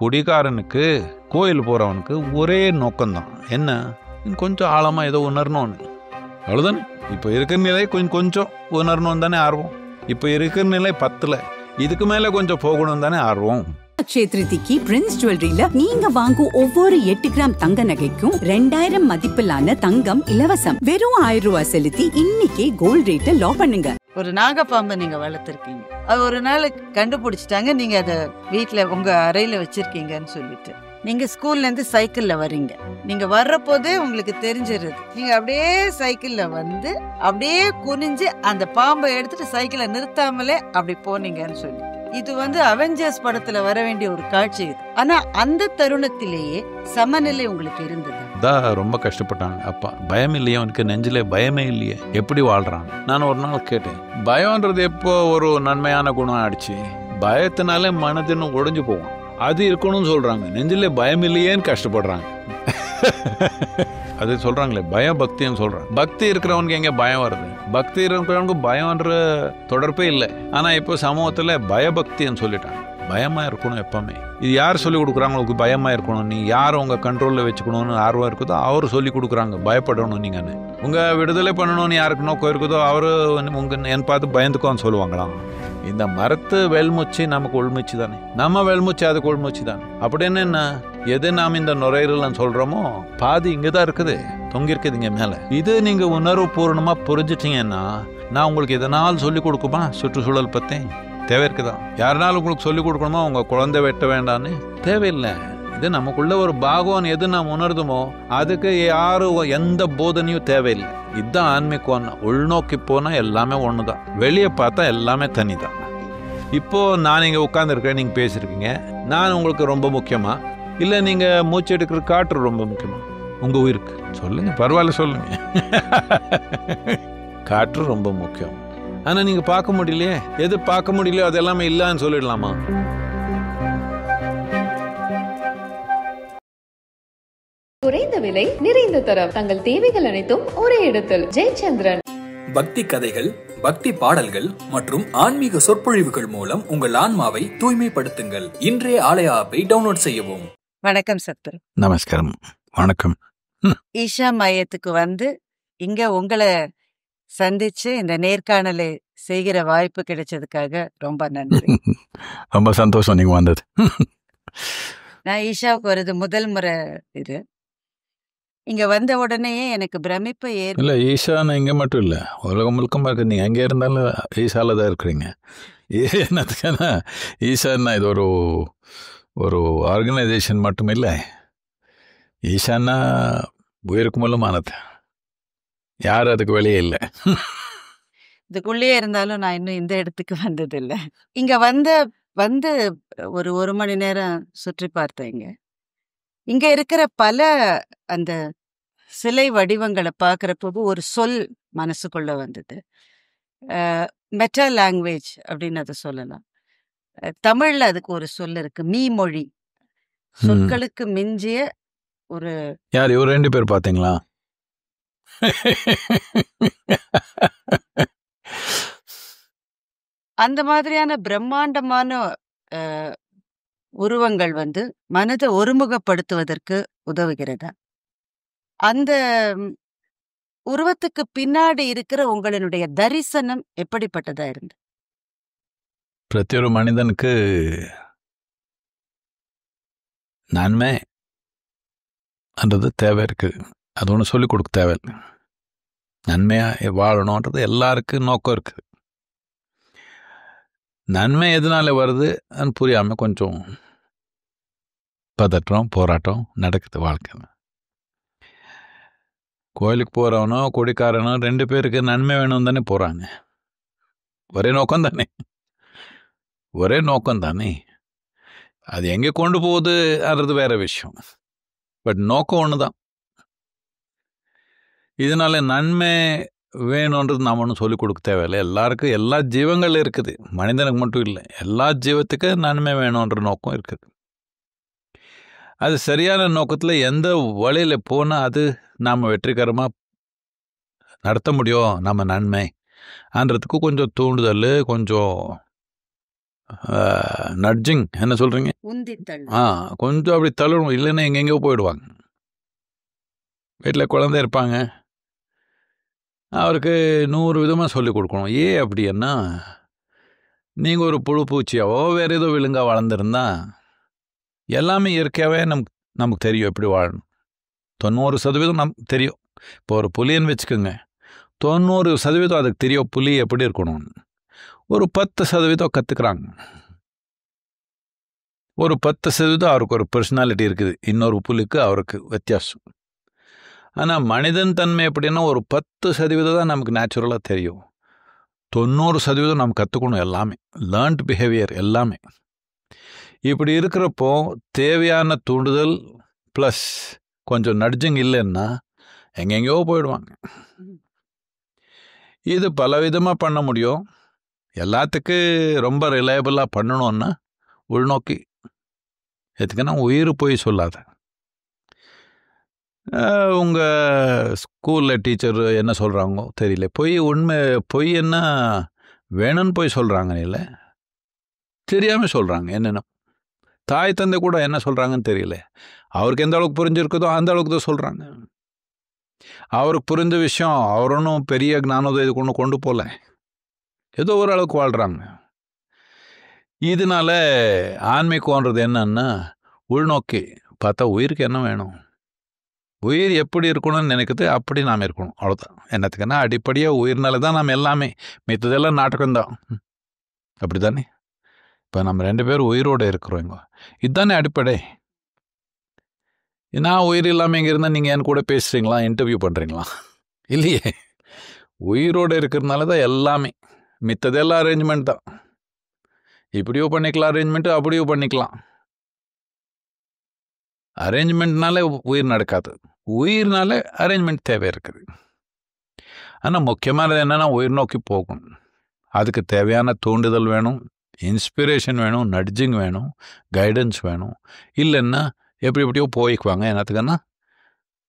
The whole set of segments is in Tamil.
குடிகாரனுக்கு கோயில் போகிறவனுக்கு ஒரே நோக்கம்தான். என்ன? கொஞ்சம் ஆழமாக ஏதோ உணரணும்னு. அவ்வளோதானே. இப்போ இருக்கிற நிலை கொஞ்சம் உணரணும் தானே ஆர்வம். இப்போ இருக்கிற நிலை 10, இதுக்கு மேலே கொஞ்சம் போகணும் தானே ஆர்வம். அக்ஷயத்ரிதிக்கு பிரின்ஸ் ஜுவல்லரியில நீங்க வாங்கும் ஒவ்வொரு 8 கிராம் தங்க நகைக்கும் 2000 மதிப்பிலான தங்கம் இலவசம். வெறும் 1000 ரூபாய் செலுத்தி இன்னைக்கே கோல்ட் ரேட்டை லாக் பண்ணுங்க. ஒரு நாகப்பாம்பை நீங்க வளர்த்துருக்கீங்க, அது ஒரு நாள் கண்டுபிடிச்சிட்டாங்க, நீங்க அதை வீட்டுல உங்க அறையில வச்சிருக்கீங்கன்னு சொல்லிட்டு நீங்க ஸ்கூல்ல இருந்து சைக்கிள்ல வர்றீங்க. நீங்க வர்ற போதே உங்களுக்கு தெரிஞ்சிருது. நீங்க அப்படியே சைக்கிள்ல வந்து அப்படியே குனிஞ்சு அந்த பாம்பை எடுத்துட்டு சைக்கிளை நிறுத்தாமலே அப்படி போனீங்கன்னு சொல்லி, இது அவெஞ்சர்ஸ் படத்துல வர வேண்டிய ஒரு காட்சி இது. ஆனா அந்த தருணத்திலேயே சமநிலை உங்களுக்கு இருந்தது. ரொம்ப கஷ்டப்பட்டாங்க அப்பா. பயம் இல்லையே அவனுக்கு, நெஞ்சிலே பயமே இல்லையே, எப்படி வாழ்றான்? நான் ஒரு நாள் கேட்டேன், பயம்ன்றது எப்போ ஒரு நன்மையான குணம் ஆயிடுச்சு? பயத்தினாலே மனதின்னு உடைஞ்சு போகும். அது இருக்கணும்னு சொல்றாங்க, நெஞ்சிலே பயம் இல்லையேன்னு கஷ்டப்படுறாங்க. அது சொல்றாங்களே பயம் பக்தின்னு சொல்றாங்க. பக்தி இருக்கிறவனுக்கு எங்க பயம் வருது? பக்தி இருக்கிறவனுக்கு பயம்ன்ற தொடர்பே இல்லை. ஆனா இப்போ சமூகத்துல பயபக்தின்னு சொல்லிட்டாங்க. பயமா இருக்கணும் எப்பவுமே. இது யார் சொல்லி கொடுக்குறாங்க? உங்களுக்கு பயமா இருக்கணும், நீ யார் உங்க கண்ட்ரோல்ல வச்சுக்கணும்னு ஆர்வம் இருக்குதோ அவரு சொல்லி கொடுக்குறாங்க. பயப்படணும் நீங்கன்னு, உங்க விடுதலை பண்ணணும்னு யாருக்கு நோக்கம் இருக்குதோ அவரு உங்க என் பார்த்து பயந்துக்கோன்னு சொல்லுவாங்களாம். இந்த மரத்து வெல்மூச்சு நமக்கு உள்மூச்சு தானே, நம்ம வெல்மூச்சு அதுக்கு உள்மூச்சு தானே. அப்படின்னு என்ன, எது நாம் இந்த நுரையீரல் சொல்றோமோ பாதி இங்கதான் இருக்குது, தொங்கிருக்குது இங்க மேல. இது நீங்க உணர்வு பூர்ணமா புரிஞ்சிட்டீங்கன்னா நான் உங்களுக்கு எதனால் சொல்லி கொடுக்குமா சுற்றுச்சூழல் பத்தி? தேவை இருக்குதா? யாருனாலும் உங்களுக்கு சொல்லி கொடுக்கணுமா உங்க குழந்தை வெட்ட வேண்டான்னு? தேவையில்லை. இது நமக்குள்ள ஒரு பாகம் எது நாம் உணர்துமோ அதுக்கு யாரும் எந்த போதனையும் தேவையில்லை. இதுதான் ஆன்மீகம். உள்நோக்கி போனா எல்லாமே ஒண்ணுதான், வெளியே பார்த்தா எல்லாமே தனிதான். இப்போ நான் இங்க உட்கார்ந்துருக்கேன், நீங்க பேசிருக்கீங்க, நான் உங்களுக்கு ரொம்ப முக்கியமா இல்ல நீங்க மூச்சு எடுக்கிற காற்று ரொம்ப முக்கியமா உங்க உயிருக்கு? சொல்லுங்க, பரவாயில்ல சொல்லுங்க. காற்று ரொம்ப முக்கியம். ஆனா நீங்க பார்க்க முடியலையே, எது பார்க்க முடியலையோ அது எல்லாமே இல்லன்னு சொல்லிடலாமா? குறைந்த விலை, நிறைந்த தரம், தங்கள் தேவைகள் அனைத்தும் ஒரே இடத்தில். ஜெயச்சந்திரன். பக்தி கதைகள், பக்தி பாடல்கள் மற்றும் ஆன்மீக சொற்பொழிவுகள் மூலம் உங்கள் ஆன்மாவை தூய்மைப்படுத்துங்கள். இன்றைய ஆலய ஆப்பை டவுன்லோட் செய்யவும். வணக்கம் சத்குரு. நமஸ்காரம். வணக்கம். ஈஷா மையத்துக்கு இங்க உங்களை சந்திச்சு இந்த நேர்காணலை செய்கிற வாய்ப்பு கிடைச்சதுக்காக ரொம்ப நன்றி. ரொம்ப சந்தோஷம் நீங்க வந்தது. நான் ஈஷாவுக்கு வருது முதல் முறை. இது இங்க வந்த உடனேயே எனக்கு பிரமிப்பு இல்லை, ஈஷான்னு இங்கே மட்டும் இல்லை, உலகம் முழுக்கமாக இருக்கு. நீங்கள் எங்கே இருந்தாலும் ஈஷாவில் தான் இருக்கிறீங்க. என்னத்துக்குன்னா ஈஷான்னா இது ஒரு ஆர்கனைசேஷன் மட்டும் இல்லை. ஈஷான்னா உயிருக்கு மூலமானது, யாரும் அதுக்கு வெளியே இல்லை. இதுக்குள்ளேயே இருந்தாலும் நான் இன்னும் இந்த இடத்துக்கு வந்ததில்லை. இங்க வந்து ஒரு மணி நேரம் சுற்றி பார்த்தேங்க. இங்க இருக்கிற பல அந்த சிலை வடிவங்களை பார்க்குறப்போ ஒரு சொல் மனசுக்குள்ள வந்தது. மெட்டா லாங்குவேஜ் அப்படின்னு அதை சொல்லலாம். தமிழ்ல அதுக்கு ஒரு சொல் இருக்கு, மீ மொழி. சொற்களுக்கு மிஞ்சிய ஒரு. யார் இவர் 2 பேர் பார்த்தீங்களா? அந்த மாதிரியான பிரம்மாண்டமான உருவங்கள் மனதை ஒருமுகப்படுத்துவதற்கு உதவுகிறதா? அந்த உருவத்துக்கு பின்னாடி இருக்கிற உங்களுடைய தரிசனம் எப்படிப்பட்டதா இருந்து? பிரதியொரு மனிதனுக்கு நன்மை என்றது தேவை இருக்குது. அது ஒன்று சொல்லிக் கொடுக்க தேவையில்லை. நன்மையாக வாழணுன்றது எல்லாருக்கும் நோக்கம் இருக்குது. நன்மை எதனால வருது அது புரியாமல் கொஞ்சம் பதற்றம் போராட்டம் நடக்குது வாழ்க்கை. கோயிலுக்கு போகிறவனோ குடிக்காரனோ 2 பேருக்கு நன்மை வேணும் தானே போகிறாங்க. ஒரே நோக்கம் தானே, ஒரே நோக்கம் தானே. அது எங்கே கொண்டு போகுதுன்றது வேற விஷயம். பட் நோக்கம் ஒன்று தான். இதனால நன்மை வேணுன்றது நாம் ஒன்றும் சொல்லிக் கொடுக்க தேவையில்லை. எல்லாருக்கும் எல்லா ஜீவங்கள் இருக்குது, மனிதனுக்கு மட்டும் இல்லை, எல்லா ஜீவத்துக்கு நன்மை வேணுன்ற நோக்கம் இருக்குது. அது சரியான நோக்கத்தில் எந்த வழியில் போனால் அது நாம் வெற்றிகரமாக நடத்த முடியும் நம்ம நன்மை ஆன்றதுக்கு கொஞ்சம் தூண்டுதல், கொஞ்சம் நட்ஜிங் என்ன சொல்கிறீங்க? உந்தித்தள். கொஞ்சம் அப்படி தள்ளணும், இல்லைன்னா எங்கெங்கேயோ போயிடுவாங்க. வீட்டில் குழந்தை இருப்பாங்க, அவருக்கு 100 விதமாக சொல்லிக் கொடுக்கணும். அப்படின்னா நீங்கள் ஒரு புழு பூச்சியாவோ வேறு ஏதோ விழுங்கா வளர்ந்துருந்தா எல்லாமே இயற்கையாகவே நமக்கு தெரியும் எப்படி வாழணும். 90% நமக்கு தெரியும். இப்போ ஒரு புலின்னு வச்சுக்கோங்க, 90% அதுக்கு தெரியும் புலி எப்படி இருக்கணும்னு. ஒரு 10% கற்றுக்குறாங்க. ஒரு 10% அவருக்கு ஒரு பர்சனாலிட்டி இருக்குது, இன்னொரு புலிக்கு அவருக்கு வித்தியாசம். ஆனால் மனிதன் தன்மை எப்படின்னா ஒரு 10% தான் நமக்கு நேச்சுரலாக தெரியும். 90% நம்ம கற்றுக்கணும் எல்லாமே, லேர்ன்ட் பிஹேவியர் எல்லாமே. இப்படி இருக்கிறப்போ தேவையான தூண்டுதல் ப்ளஸ் கொஞ்சம் நட்ஜிங் இல்லைன்னா எங்கெங்கேயோ போயிடுவாங்க. இது பலவிதமாக பண்ண முடியும். எல்லாத்துக்கு ரொம்ப ரிலையபிளாக பண்ணணுன்னா உள்நோக்கி எதுக்குன்னா உயிர் போய் சொல்லாத. உங்கள் ஸ்கூலில் டீச்சர் என்ன சொல்கிறாங்களோ தெரியல, பொய் என்ன வேணும்னு போய் சொல்கிறாங்க, இல்லை தெரியாமல் சொல்கிறாங்க. என்னென்ன தாய் தந்தை கூட என்ன சொல்கிறாங்கன்னு தெரியல, அவருக்கு எந்த அளவுக்கு புரிஞ்சிருக்குதோ அந்த அளவுக்கு தான் சொல்கிறாங்க. அவருக்கு புரிஞ்ச விஷயம் அவர் ஒன்றும் பெரிய ஞானோதயம் கொண்டு கொண்டு போகல, ஏதோ ஒரு அளவுக்கு வாழ்கிறாங்க. இதனால ஆன்மீகம்ன்றது என்னன்னா உள்நோக்கி பார்த்தா உயிருக்கு என்ன வேணும், உயிர் எப்படி இருக்கணும்னு நினைக்குது அப்படி நாம் இருக்கணும், அவ்வளோதான். என்னத்துக்குன்னா அடிப்படையாக உயிர்னால தான் நாம் எல்லாமே, மித்ததெல்லாம் நாடகம்தான். அப்படி தானே? இப்போ நம்ம 2 பேரும் உயிரோடு இருக்கிறோங்க, இதுதானே அடிப்படை. நான் உயிர் இல்லாமல் இங்கே இருந்தால் நீங்கள் என் கூட பேசுகிறீங்களா, இன்டர்வியூ பண்ணுறீங்களா? இல்லையே. உயிரோடு இருக்கிறதுனால தான் எல்லாமே, மித்ததெல்லாம் அரேஞ்ச்மெண்ட் தான். இப்படியோ பண்ணிக்கலாம் அரேஞ்ச்மெண்ட்டு, அப்படியோ பண்ணிக்கலாம். அரேஞ்ச்மெண்ட்னால உயிர் நடக்காது, உயிர்னால அரேஞ்ச்மெண்ட் தேவை இருக்குது. ஆனால் முக்கியமானது என்னென்னா உயிர் நோக்கி போகும். அதுக்கு தேவையான தூண்டுதல் வேணும், இன்ஸ்பிரேஷன் வேணும், நட்ஜிங் வேணும், கைடன்ஸ் வேணும். இல்லைன்னா எப்படியோ போய்க்குவாங்க. என்னத்துக்குன்னா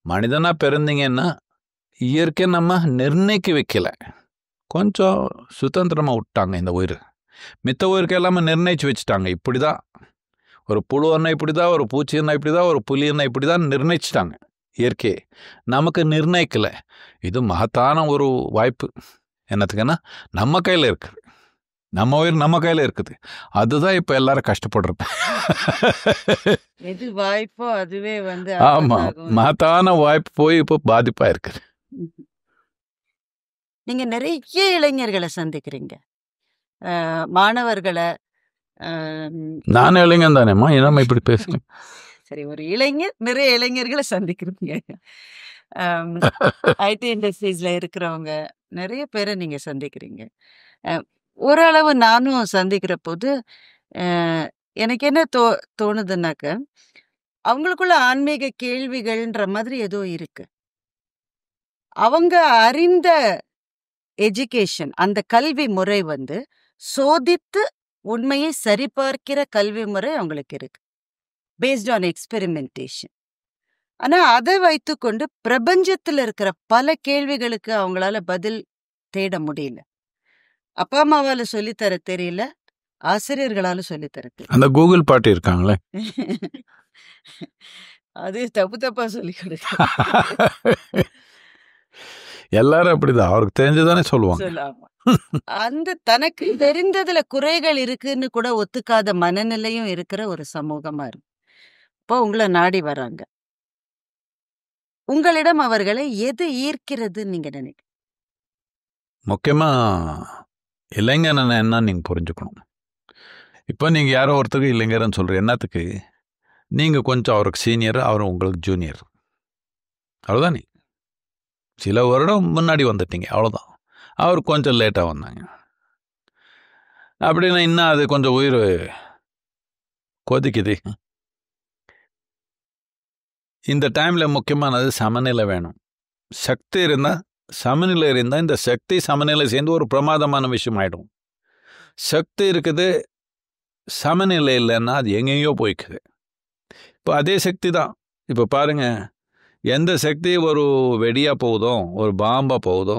மனிதனாக பிறந்தீங்கன்னா இயற்கை நம்ம நிர்ணயிக்க வைக்கல, கொஞ்சம் சுதந்திரமாக விட்டாங்க இந்த உயிர். மித்த உயிருக்கு எல்லாமே நிர்ணயிச்சு வச்சுட்டாங்க. இப்படி தான் ஒரு புழுன்னா இப்படி தான், ஒரு பூச்சின்னா இப்படி தான், ஒரு புலின்னா இப்படி தான் நிர்ணயிச்சிட்டாங்க இயற்கையை. நமக்கு நிர்ணயிக்கலை. இது மகத்தான ஒரு வாய்ப்பு. என்னத்துக்குன்னா நம்ம கையில் இருக்குது, நம்ம உயிர் நம்ம கையில் இருக்குது. அதுதான் இப்போ எல்லாரும் கஷ்டப்படுறது. எது வாய்ப்போ அதுவே ஆமாம், மகத்தான வாய்ப்பு போய் இப்போ பாதிப்பாக இருக்குது. நீங்க நிறைய இளைஞர்களை சந்திக்கிறீங்க, மாணவர்களை. நான் இளைஞன் தானேம்மா, என்னம்மா இப்படி பேசுகிறேன்? சரி, ஒரு இளைஞர் நிறைய இளைஞர்களை சந்திக்கிறீங்க. ஐடி இண்டஸ்ட்ரீஸ்ல இருக்கிறவங்க நிறைய பேரை நீங்க சந்திக்கிறீங்க. ஓரளவு நானும் சந்திக்கிற போது எனக்கு என்ன தோணுதுன்னாக்க, அவங்களுக்குள்ள ஆன்மீக கேள்விகள்ன்ற மாதிரி ஏதோ இருக்கு. அவங்க அறிந்த எஜுகேஷன், அந்த கல்வி முறை சோதித்து உண்மையை சரிபார்க்கிற கல்வி முறை அவங்களுக்கு இருக்கு, பேஸ்ட் ஆன் எக்ஸ்பெரிமெண்டேஷன். ஆனா அதை வைத்துக்கொண்டு பிரபஞ்சத்துல இருக்கிற பல கேள்விகளுக்கு அவங்களால பதில் தேட முடியல. அப்பா அம்மாவால சொல்லித்தர தெரியல, ஆசிரியர்களால சொல்லித்தர தெரியல. அந்த கூகுள் பாட்டி இருக்காங்களே, அது தப்பா சொல்லி கொடுக்க. எல்லாரும் அப்படிதான், அவருக்கு தெரிஞ்சுதானே சொல்லுவாங்க. சொல்லாமா அந்த தனக்கு தெரிந்ததுல குறைகள் இருக்குன்னு கூட ஒத்துக்காத மனநிலையும் இருக்கிற ஒரு சமூகமா இருக்கு. இப்போ உங்களை நாடி வராங்க, உங்களிடம் அவர்களை எது ஈர்க்கிறதுன்னு நீங்க நினைக்கிறீங்க? முக்கியமாக இளைஞன் என்ன நீங்கள் புரிஞ்சுக்கணும். இப்போ நீங்கள் யாரோ ஒருத்தருக்கு இளைஞர்னு சொல்கிறீங்க, என்னத்துக்கு? நீங்கள் கொஞ்சம் அவருக்கு சீனியர், அவர் உங்களுக்கு ஜூனியர், அவ்வளோதானே. சில வருடம் முன்னாடி வந்துட்டீங்க, அவ்வளோதான். அவர் கொஞ்சம் லேட்டாக வந்தாங்க அப்படின்னா இன்னும் அது கொஞ்சம் உயிர் கொதிக்குது. இந்த டைமில் முக்கியமானது சமநிலை வேணும். சக்தி இருந்தால், சமநிலை இருந்தால், இந்த சக்தி சமநிலை சேர்ந்து ஒரு பிரமாதமான விஷயம் ஆகிடும். சக்தி இருக்குது, சமநிலை இல்லைன்னா அது எங்கேயோ போய்க்குது. இப்போ அதே சக்தி தான். இப்போ பாருங்கள், எந்த சக்தி ஒரு வெடியாக போகுதோ, ஒரு பாம்பாக போகுதோ,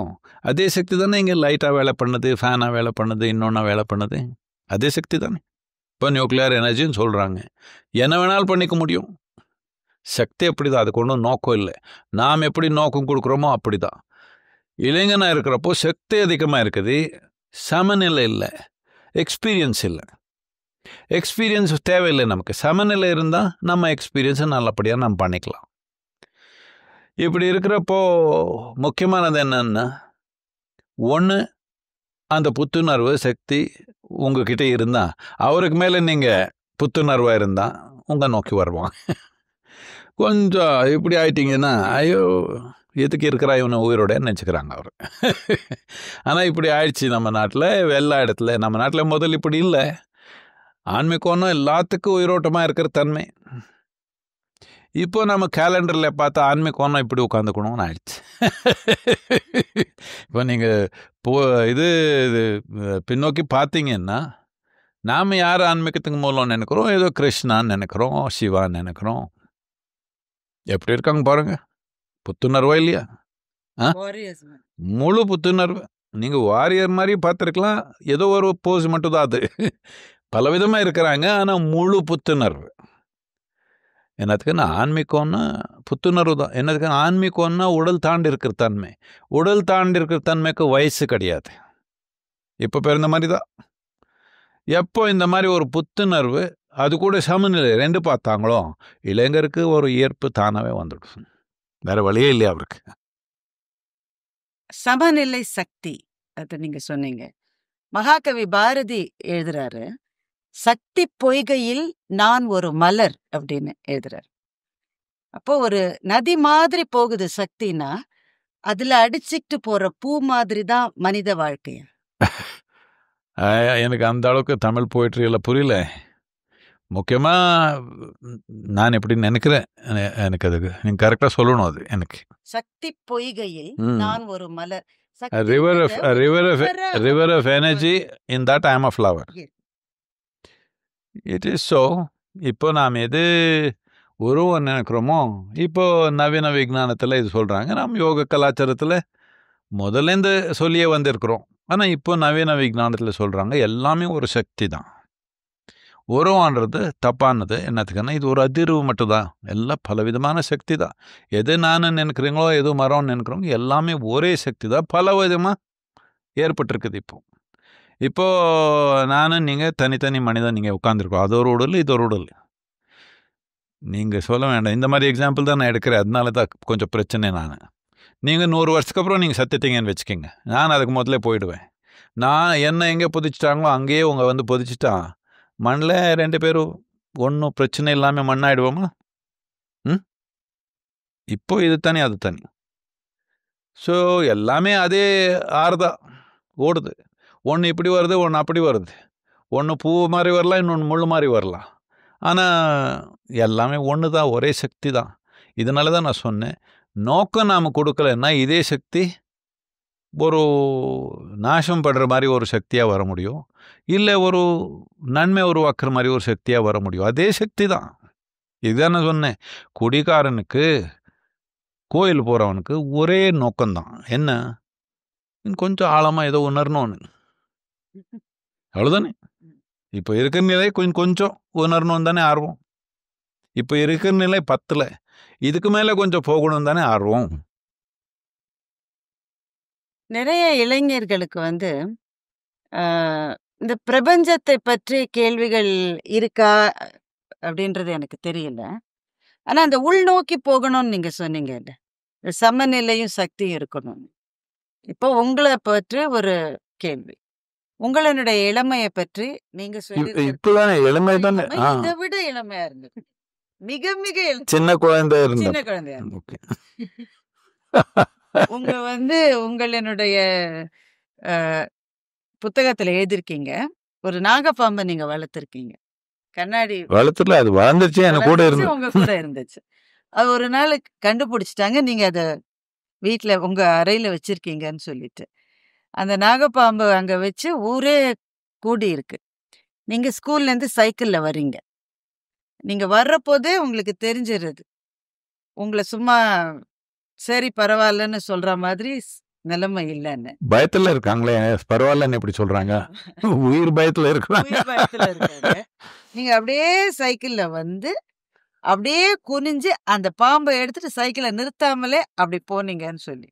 அதே சக்தி தானே இங்கே லைட்டாக வேலை பண்ணுது, ஃபேனாக வேலை பண்ணுது, இன்னொன்னா வேலை பண்ணுது. அதே சக்தி தானே. இப்போ நியூக்ளியர் எனர்ஜின்னு சொல்கிறாங்க. என்ன வேணாலும் பண்ணிக்க முடியும். சக்தி அப்படி தான், அதுக்கு ஒன்றும் நோக்கம் இல்லை. நாம் எப்படி நோக்கம் கொடுக்குறோமோ அப்படி தான். இளைஞனாக இருக்கிறப்போ சக்தி அதிகமாக இருக்குது, சமநிலை இல்லை, எக்ஸ்பீரியன்ஸ் இல்லை. எக்ஸ்பீரியன்ஸ் தேவையில்லை நமக்கு. சமநிலை இருந்தால் நம்ம எக்ஸ்பீரியன்ஸை நல்லபடியாக நம்ம பண்ணிக்கலாம். இப்படி இருக்கிறப்போ முக்கியமானது என்னன்னா, ஒன்று அந்த புத்துணர்வு சக்தி உங்ககிட்ட இருந்தால், அவருக்கு மேலே நீங்கள் புத்துணர்வாக இருந்தால் உங்கள் நோக்கி வருவான். கொஞ்சம் இப்படி ஆயிட்டீங்கன்னா, ஐயோ எதுக்கு இருக்கிறா இவனை உயிரோட நினச்சிக்கிறாங்க அவர். ஆனால் இப்படி ஆயிடுச்சு நம்ம நாட்டில், எல்லா இடத்துல. நம்ம நாட்டில் முதல் இப்படி இல்லை. ஆன்மீகம்னா எல்லாத்துக்கும் உயிரோட்டமாக இருக்கிற தன்மை. இப்போ நம்ம கேலண்டரில் பார்த்தா ஆன்மீகம்னா இப்படி உட்காந்துக்கணும்னு ஆயிடுச்சு. இப்போ நீங்கள் இது பின்னோக்கி பார்த்தீங்கன்னா, நாம் யார் ஆன்மீகத்துக்கு மூலம் நினைக்கிறோம்? ஏதோ கிருஷ்ணான்னு நினைக்கிறோம், சிவான்னு நினைக்கிறோம். எப்படி இருக்காங்க பாருங்க, புத்துணர்வா இல்லையா? முழு புத்துணர்வு. நீங்கள் வாரியர் மாதிரி பார்த்துருக்கலாம், ஏதோ ஒரு போஸ் மட்டும் தான் அது. பலவிதமாக இருக்கிறாங்க, ஆனால் முழு புத்துணர்வு. என்னத்துக்குன்னா ஆன்மீகம்னா புத்துணர்வு தான். என்னத்துக்குன்னா ஆன்மீகம்னா உடல் தாண்டி இருக்கிற தன்மை. உடல் தாண்டி இருக்கிற தன்மைக்கு வயசு கிடையாது. இப்போ பிறந்த மாதிரி தான். எப்போ இந்த மாதிரி ஒரு புத்துணர்வு, அது கூட சமநிலை ரெண்டு பார்த்தாங்களோ, இளைஞருக்கு ஒரு ஈர்ப்பு தானாகவே வந்துடும். வேற வழியே இல்லையா அவருக்கு. சமநிலை சக்தி, அது நீங்க சொன்னீங்க. மகாகவி பாரதி எழுதுறாரு, சக்தி பொய்கையில் நான் ஒரு மலர் அப்படின்னு எழுதுறாரு. அப்போ ஒரு நதி மாதிரி போகுது சக்தினா, அதுல அடிச்சுட்டு போற பூ மாதிரி தான் மனித வாழ்க்கைய. எனக்கு அந்த அளவுக்கு தமிழ் போயிட்ரி எல்லாம் புரியல. முக்கியமாக நான் எப்படி நினைக்கிறேன், எனக்கு அதுக்கு நீங்கள் கரெக்டாக சொல்லணும். அது எனக்கு சக்தி பொய்கையில் நான் ஒரு மலர். river of energy, in that I am a flower. It is so. இப்போ நாம் எது உருவம் நினைக்கிறோமோ, இப்போ நவீன விஞ்ஞானத்தில் இது சொல்கிறாங்க, நாம் யோக கலாச்சாரத்தில் முதலேருந்து சொல்லியே வந்திருக்கிறோம். ஆனால் இப்போ நவீன விஞ்ஞானத்தில் சொல்கிறாங்க எல்லாமே ஒரு சக்தி தான். உருவன்றது தப்பானது. என்னத்துக்குன்னா இது ஒரு அதிர்வு மட்டும்தான். எல்லாம் பலவிதமான சக்தி தான். எது நான் நினைக்கிறீங்களோ, எது மரம் நினைக்கிறோங்க, எல்லாமே ஒரே சக்தி தான். பல விதமாக ஏற்பட்டிருக்குது. இப்போது நானும் நீங்கள் தனித்தனி மனிதன், நீங்கள் உட்காந்துருக்கோம். அது ஒரு உடல், இது ஒரு உடல். நீங்கள் சொல்ல வேண்டாம், இந்த மாதிரி எக்ஸாம்பிள் தான் நான் எடுக்கிறேன். அதனால தான் கொஞ்சம் பிரச்சனை. நீங்கள் 100 வருஷத்துக்கு அப்புறம் நீங்கள் சத்திட்டீங்கன்னு வச்சுக்கோங்க, நான் அதுக்கு முதல்ல போயிடுவேன். நான் என்ன எங்கே புதிச்சிட்டாங்களோ அங்கேயே உங்கள் வந்து புதிச்சிட்டா, மண்ணில் 2 பேரும் ஒன்றும் பிரச்சனை இல்லாமல் மண்ணாயிடுவோமா? இப்போ இது தனி அது தனி. ஸோ எல்லாமே அதே ஆறுதான் ஓடுது. ஒன்று இப்படி வருது, ஒன்று அப்படி வருது. ஒன்று பூ மாதிரி வரலாம், இன்னொன்று முள் மாதிரி வரலாம். ஆனால் எல்லாமே ஒன்று தான், ஒரே சக்தி தான். இதனால தான் நான் சொன்னேன், நோக்கம் நாம் கொடுக்கலன்னா இதே சக்தி ஒரு நாசம் படுற மாதிரி ஒரு சக்தியாக வர முடியும், இல்லை ஒரு நன்மை உருவாக்குற மாதிரி ஒரு சக்தியாக வர முடியும். அதே சக்தி தான். இதுதான் நான் சொன்னேன், குடிகாரனுக்கு கோயில் போகிறவனுக்கு ஒரே நோக்கம்தான். என்ன, கொஞ்சம் ஆழமாக ஏதோ உணரணும்னு, அவ்வளோதானே. இப்போ இருக்கிற நிலை கொஞ்சம் உணரணும் தானே ஆர்வம். இப்போ இருக்கிற நிலை 10, இதுக்கு மேலே கொஞ்சம் போகணும் தானே ஆர்வம். நிறைய இளைஞர்களுக்கு வந்து இந்த பிரபஞ்சத்தை பற்றி கேள்விகள் இருக்கா அப்படின்றது எனக்கு தெரியல. ஆனா அந்த உள்நோக்கி போகணும்னு நீங்க சொன்னீங்கல்ல, சமநிலையும் சக்தியும் இருக்கணும். இப்போ உங்களை பற்றி ஒரு கேள்வி, உங்களுடைய இளமையை பற்றி நீங்க சொல்லி, இப்பதானே இளமை தானே, இதை விட இளமையா இருந்தது, மிக மிக சின்ன குழந்தை இருந்த, சின்ன குழந்தையா உங்க வந்து உங்களுடைய புத்தகத்துல எழுதிருக்கீங்க, ஒரு நாகப்பாம்பை நீங்க வளர்த்திருக்கீங்க. கண்ணாடி வளர்த்துல அது வளர்ந்துச்சு, எனக்கு கூட இருந்து உங்க கூட இருந்துச்சு. அது ஒரு நாள் கண்டுபிடிச்சிட்டாங்க, நீங்க அத வீட்டுல உங்க அறையில வச்சிருக்கீங்கன்னு சொல்லிட்டு. அந்த நாகப்பாம்பு அங்க வச்சு ஊரே கூடி இருக்கு. நீங்க ஸ்கூல்ல இருந்து சைக்கிள்ல வர்றீங்க. நீங்க வர்றபோதே உங்களுக்கு தெரிஞ்சிருது, உங்களை சும்மா சரி பரவாயில்லன்னு சொல்ற மாதிரி நிலைமை இல்லைன்னு. பயத்துல இருக்காங்களே, பரவாயில்லன்னு இப்படி சொல்றாங்க. உயிர் பயத்துல இருக்கிறாங்க. உயிர் பயத்துல இருக்காங்க. நீங்க அப்படியே சைக்கிள்ல வந்து அப்படியே குனிஞ்சு அந்த பாம்பை எடுத்துட்டு சைக்கிளை நிறுத்தாமலே அப்படி போனீங்கன்னு சொல்லி,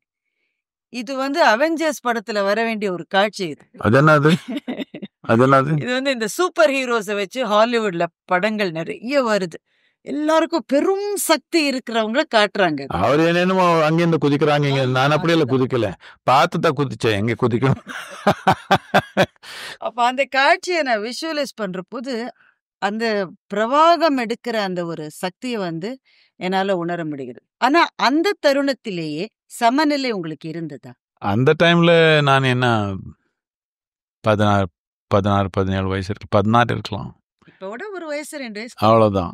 இது வந்து அவெஞ்சர்ஸ் படத்துல வர வேண்டிய ஒரு காட்சி இது. அது என்னது? அது என்னது? இது வந்து இந்த சூப்பர் ஹீரோஸை வச்சு ஹாலிவுட்ல படங்கள் நிறைய வருது. எல்லாருக்கும் பெரும் சக்தி இருக்கிறவங்கள காட்டுறாங்க. அவர் என்னென்னமோ அங்கிருந்து குதிக்கிறாங்க, இங்க நான் அப்படியெல்லாம் குதிக்கல, பார்த்துதான் குதிச்சேன், எங்க குதிக்கணும். அப்ப அந்த காட்சியை நான் விஷுவலைஸ் பண்ற போது அந்த பிரவாகம் எடுக்கிற அந்த ஒரு சக்தியை வந்து என்னால உணர முடிகிறது. ஆனா அந்த தருணத்திலேயே சமநிலை உங்களுக்கு இருந்ததா? அந்த டைம்ல நான் என்ன 16 17 வயசு இருக்கு, 16 இருக்கலாம். இப்ப விட ஒரு வயசு 2 வயசு. அவ்வளோதான்.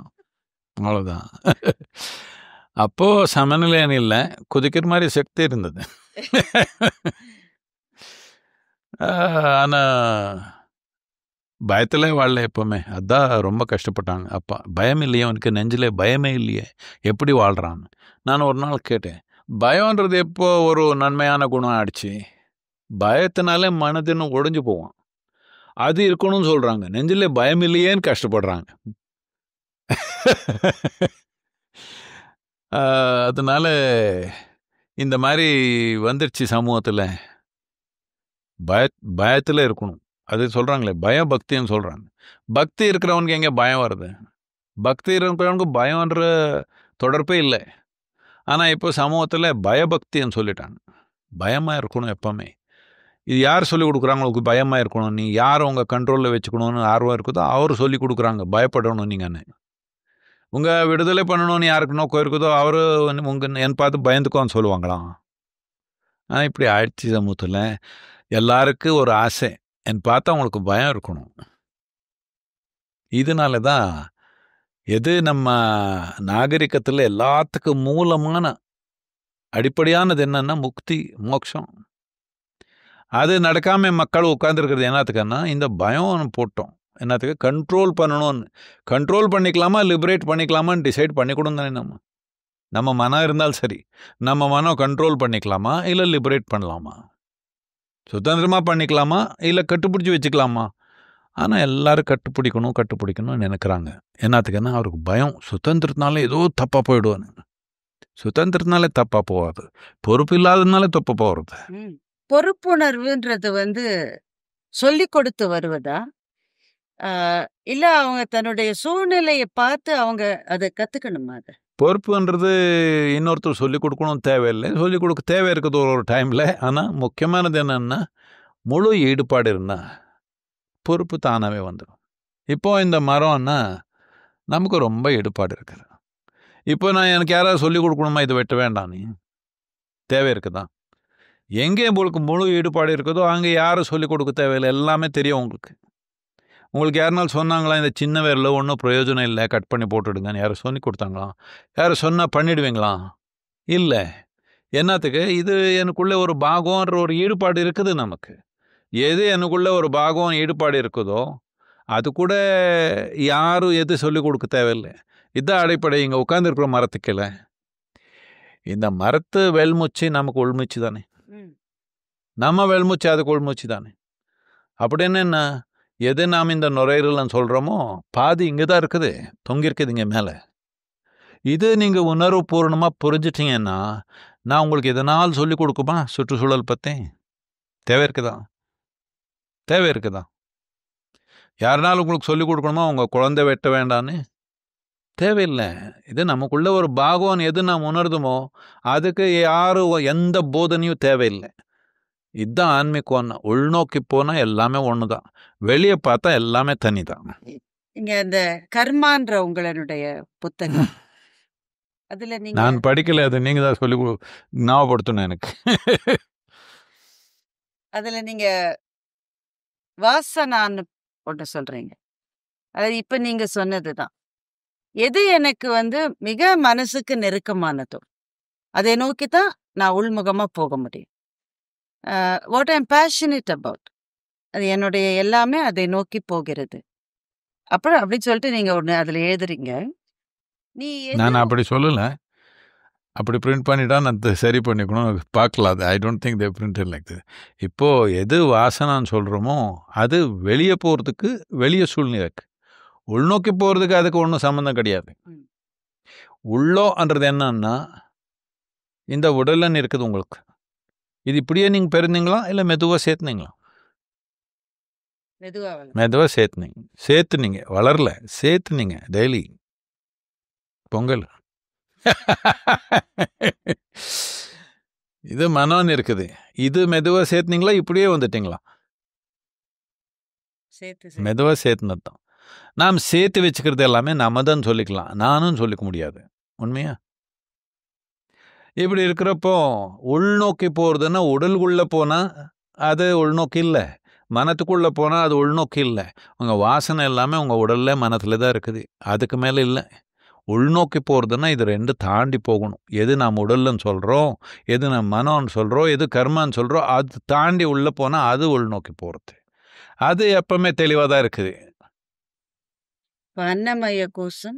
அப்போ சமநிலைன்னு இல்லை, குதிக்கிற மாதிரி சக்தி இருந்தது. ஆனா பயத்துல வாழல எப்பவுமே. அதான் ரொம்ப கஷ்டப்பட்டாங்க அப்பா. பயம் இல்லையே அவனுக்கு, நெஞ்சிலே பயமே இல்லையே, எப்படி வாழ்றான்னு. நான் ஒரு நாள் கேட்டேன், பயம்ன்றது எப்போ ஒரு நன்மையான குணம் ஆயிடுச்சு? பயத்தினாலே மனதின்னு ஒடிஞ்சு போவான், அது இருக்கணும்னு சொல்றாங்க. நெஞ்சிலே பயம் இல்லையேன்னு கஷ்டப்படுறாங்க. அதனால இந்த மாதிரி வந்துருச்சு சமூகத்தில். பயத்தில் இருக்கணும். அது சொல்கிறாங்களே பயபக்தின்னு சொல்கிறாங்க. பக்தி இருக்கிறவனுக்கு எங்கே பயம் வருது? பக்தி இருக்கிறவனுக்கு பயம்ன்ற தொடர்பே இல்லை. ஆனால் இப்போ சமூகத்தில் பயபக்தின்னு சொல்லிட்டாங்க. பயமாக இருக்கணும் எப்பவுமே. இது யார் சொல்லிக் கொடுக்குறாங்க? உங்களுக்கு பயமாக இருக்கணும், நீ யார் உங்கள் கண்ட்ரோலில் வச்சுக்கணும்னு ஆர்வம் இருக்குதோ அவர் சொல்லி கொடுக்குறாங்க. பயப்படணும் நீங்கன்னு, உங்கள் விடுதலை பண்ணணும்னு யாருக்கு நோக்கம் இருக்குதோ அவர் உங்கள் என் பார்த்து பயந்துக்கோன்னு சொல்லுவாங்களாம். ஆனால் இப்படி ஆயிடுச்சு சமூகத்தில். எல்லாருக்கும் ஒரு ஆசை, என் பார்த்தா அவங்களுக்கு பயம் இருக்கணும். இதனால தான் எது நம்ம நாகரிகத்தில் எல்லாத்துக்கும் மூலமான அடிப்படையானது என்னன்னா முக்தி, மோட்சம். அது நடக்காமல் மக்கள் உட்காந்துருக்கிறது என்னத்துக்குன்னா இந்த பயம் போட்டோம். என்னத்துக்கு? கண்ட்ரோல் பண்ணணும்னு. கண்ட்ரோல் பண்ணிக்கலாமா லிபரேட் பண்ணிக்கலாமான்னு டிசைட் பண்ணிக்கூடும் தானே. நம்ம மனம் இருந்தாலும் சரி, நம்ம மனம் கண்ட்ரோல் பண்ணிக்கலாமா இல்லை லிபரேட் பண்ணலாமா, சுதந்திரமாக பண்ணிக்கலாமா இல்லை கட்டுப்பிடிச்சி வச்சுக்கலாமா? ஆனால் எல்லாரும் கட்டுப்பிடிக்கணும்னு நினைக்கிறாங்க. என்னத்துக்குன்னா அவருக்கு பயம், சுதந்திரத்தினால ஏதோ தப்பாக போயிடுவானு. சுதந்திரத்தினாலே தப்பாக போகாது, பொறுப்பு இல்லாததுனால தப்பாக போகிறது. பொறுப்புணர்வுன்றது வந்து சொல்லி கொடுத்து வருவதா, இல்ல அவங்க தன்னுடைய சூழ்நிலையை பார்த்து அவங்க அதை கத்துக்கணுமா? அதை பொறுப்புன்றது இன்னொருத்தர் சொல்லிக் கொடுக்கணும் தேவையில்லை, சொல்லிக் கொடுக்க தேவை இருக்குது ஒரு டைமில். ஆனால் முக்கியமானது என்னென்னா முழு ஈடுபாடு இருந்தால் பொறுப்பு தானாகவே வந்துடும். இப்போது இந்த மரம்னா நமக்கு ரொம்ப ஈடுபாடு இருக்குது. இப்போ நான் எனக்கு யாராவது சொல்லிக் கொடுக்கணுமா இது வெட்ட வேண்டாம் நீ, தேவை இருக்குதா? எங்கே உங்களுக்கு முழு ஈடுபாடு இருக்குதோ அங்கே யாரும் சொல்லிக் கொடுக்க தேவையில்லை, எல்லாமே தெரியும் உங்களுக்கு. உங்களுக்கு யாருனாலும் சொன்னாங்களா இந்த சின்ன வேரில் ஒன்றும் பிரயோஜனம் இல்லை, கட் பண்ணி போட்டுடுங்கன்னு யாரும் சொல்லி கொடுத்தாங்களா? யாரும் சொன்னால் பண்ணிடுவீங்களா? இல்லை. என்னத்துக்கு? இது எனக்குள்ளே ஒரு பாகம்ன்ற ஒரு ஈடுபாடு இருக்குது நமக்கு. எது எனக்குள்ளே ஒரு பாகம் ஈடுபாடு இருக்குதோ அது கூட யாரும் எது சொல்லிக் கொடுக்க தேவையில்லை. இதுதான் அடிப்படை. இங்கே உட்காந்துருக்குற மரத்துக்கில்லை, இந்த மரத்து வெல்மூச்சு நமக்கு உள்மூச்சு தானே, நம்ம வெல்மூச்சு அதுக்கு உள்மூச்சு தானே. அப்படின்னு என்ன, எது நாம் இந்த நுரையீரல்னு சொல்கிறோமோ பாதி இங்கே தான் இருக்குது, தொங்கிருக்குது இங்கே மேலே. இது நீங்கள் உணர்வு பூர்ணமாக புரிஞ்சிட்டிங்கன்னா நான் உங்களுக்கு எதனால் சொல்லிக் கொடுக்குமா சுற்றுச்சூழல் பற்றி? தேவை இருக்குதா? யாருனாலும் உங்களுக்கு சொல்லிக் கொடுக்கணுமா உங்கள் குழந்தை வெட்ட வேண்டான்னு? தேவையில்லை. இது நமக்குள்ள ஒரு பாகம் எது நாம் உணர்துமோ அதுக்கு யாரும் எந்த போதனையும் தேவையில்லை. இதுதான் ஆன்மீகம். உள்நோக்கி போனால் எல்லாமே ஒன்று தான், வெளியே பார்த்தா எல்லாமே தனி தான். இங்க இந்த கர்மான்ற உங்களுடைய புத்தகம் அதுல நீங்க நான் படிக்கல, அது நீங்கள் தான் சொல்லி ஞாபகப்படுத்தணும் எனக்கு. அதுல நீங்க வாசனான்னு ஒன்று சொல்றீங்க. அது இப்ப நீங்க சொன்னதுதான். எது எனக்கு வந்து மிக மனசுக்கு நெருக்கமானதோ அதை நோக்கி தான் நான் உள்முகமா போக முடியும். வாட் ஐம் பேஷனேட் அபவுட், அது என்னுடைய எல்லாமே அதை நோக்கி போகிறது. அப்புறம் அப்படின்னு சொல்லிட்டு நீங்க ஒன்று அதுல எழுதுறீங்க. நீ நான் அப்படி சொல்லலை. அப்படி பிரிண்ட் பண்ணிட்டா நான் சரி பண்ணிக்கணும் பார்க்கலாம். அது I don't think they printed like this. இப்போது எது வாசனான்னு சொல்கிறோமோ அது வெளியே போகிறதுக்கு வெளியே சூழ்நிலை இருக்குது. உள்நோக்கி போகிறதுக்கு அதுக்கு ஒன்றும் சம்மந்தம் கிடையாது. உள்ளோன்றது என்னன்னா இந்த உடலன்னு இருக்குது உங்களுக்கு. இது இப்படியே நீங்கள் பிறந்தீங்களா இல்லை மெதுவாக சேர்த்துனீங்களா? மெதுவாக சேர்த்துனீங்க வளரல, சேர்த்துனீங்க டெய்லி பொங்கல். இது மனோன்னு இருக்குது. இது மெதுவாக சேர்த்துனீங்களா இப்படியே வந்துட்டீங்களா? மெதுவாக சேர்த்துனது தான். நாம் சேர்த்து வச்சுக்கிறது எல்லாமே நம்ம தான் சொல்லிக்கலாம், நானும் சொல்லிக்க முடியாது. உண்மையா? இப்படி இருக்கிறப்போ உள்நோக்கி போகிறதுன்னா உடலுக்குள்ளே போனால் அது உள்நோக்கி இல்லை, மனத்துக்குள்ளே போனால் அது உள்நோக்கி இல்லை. உங்கள் வாசனை எல்லாமே உங்கள் உடலில் மனத்தில் தான் இருக்குது, அதுக்கு மேலே இல்லை. உள்நோக்கி போகிறதுன்னா இது ரெண்டு தாண்டி போகணும். எது நாம் உடல்னு சொல்கிறோம், எது நம்ம மனம்னு சொல்கிறோம், எது கர்மான்னு சொல்கிறோம், அது தாண்டி உள்ளே போனால் அது உள்நோக்கி போகிறது. அது எப்பவுமே தெளிவாக தான் இருக்குது. அன்னமய கோஷம்.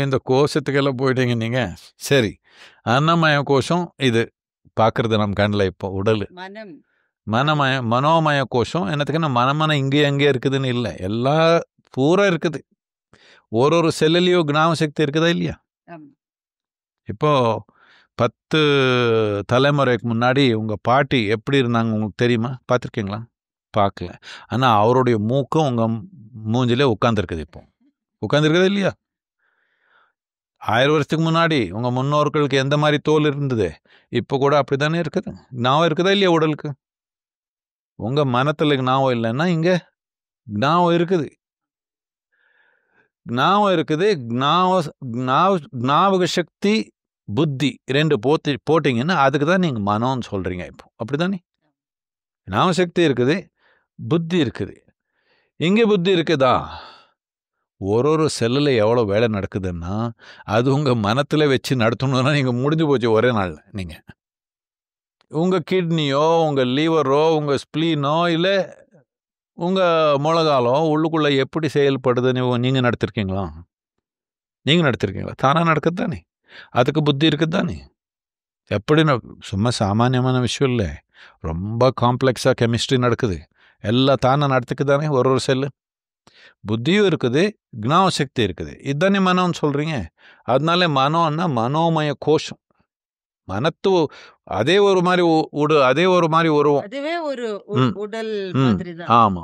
இந்த கோஷத்துக்கெல்லாம் போயிட்டீங்க நீங்கள். சரி, அன்னமய கோஷம் இது பார்க்குறது நம்ம கண்ணில். இப்போ உடல் மனோமய கோஷம் என்னத்துக்குன்னா மனமன இங்கே எங்கே இருக்குதுன்னு இல்லை, எல்லா பூரா இருக்குது. ஒரு செல்லுலேயும் ஞாபக சக்தி இருக்குதா இல்லையா? இப்போ 10 தலைமுறைக்கு முன்னாடி உங்கள் பாட்டி எப்படி இருந்தாங்க உங்களுக்கு தெரியுமா? பார்த்துருக்கீங்களா? பார்க்கல. ஆனால் அவருடைய மூக்கும் உங்கள் மூஞ்சிலே உட்காந்துருக்குது. இப்போ உட்காந்துருக்குதா இல்லையா? 1000 வருஷத்துக்கு முன்னாடி உங்கள் முன்னோர்களுக்கு எந்த மாதிரி தோல் இருந்தது, இப்போ கூட அப்படி தானே இருக்குது. ஞாபகம் இருக்குதா இல்லையா உடலுக்கு? உங்கள் மனத்தில் ஞாபகம் இல்லைன்னா இங்கே ஞாபகம் இருக்குது. ஞாபக சக்தி புத்தி ரெண்டு போட்டிங்கன்னா அதுக்கு தான் நீங்கள் மனோன்னு சொல்கிறீங்க. இப்போ அப்படி தானே? ஞாபக சக்தி இருக்குது, புத்தி இருக்குது. இங்கே புத்தி இருக்குதா? ஒரு செல்லில் எவ்வளோ வேலை நடக்குதுன்னா அது உங்கள் மனத்தில் வச்சு நடத்தணுன்னா நீங்கள் முடிஞ்சு போச்சு ஒரே நாளில். நீங்கள் உங்கள் கிட்னியோ உங்கள் லிவரோ உங்கள் ஸ்ப்ளீனோ இல்லை உங்கள் முழங்காலோ உள்ளுக்குள்ளே எப்படி செயல்படுதுன்னு நீங்கள் நடத்திருக்கீங்களா? தானாக நடக்குது தானே? அதுக்கு புத்தி இருக்குது தானே? எப்படின்னு சும்மா சாமானியமான விஷயம் இல்லை, ரொம்ப காம்ப்ளெக்ஸாக கெமிஸ்ட்ரி நடக்குது. எல்லாம் தானாக நடத்துக்கு தானே ஒரு செல்லு. புத்தியும் இருக்குது, ஞாபக சக்தி இருக்குது. இதுதானே மனோன்னு சொல்கிறீங்க. அதனால மனோன்னா மனோமய கோஷம். மனத்து அதே ஒரு மாதிரி அதே ஒரு மாதிரி உருவம். அதுவே ஒரு உடல் மாதிரி தான். ஆமா,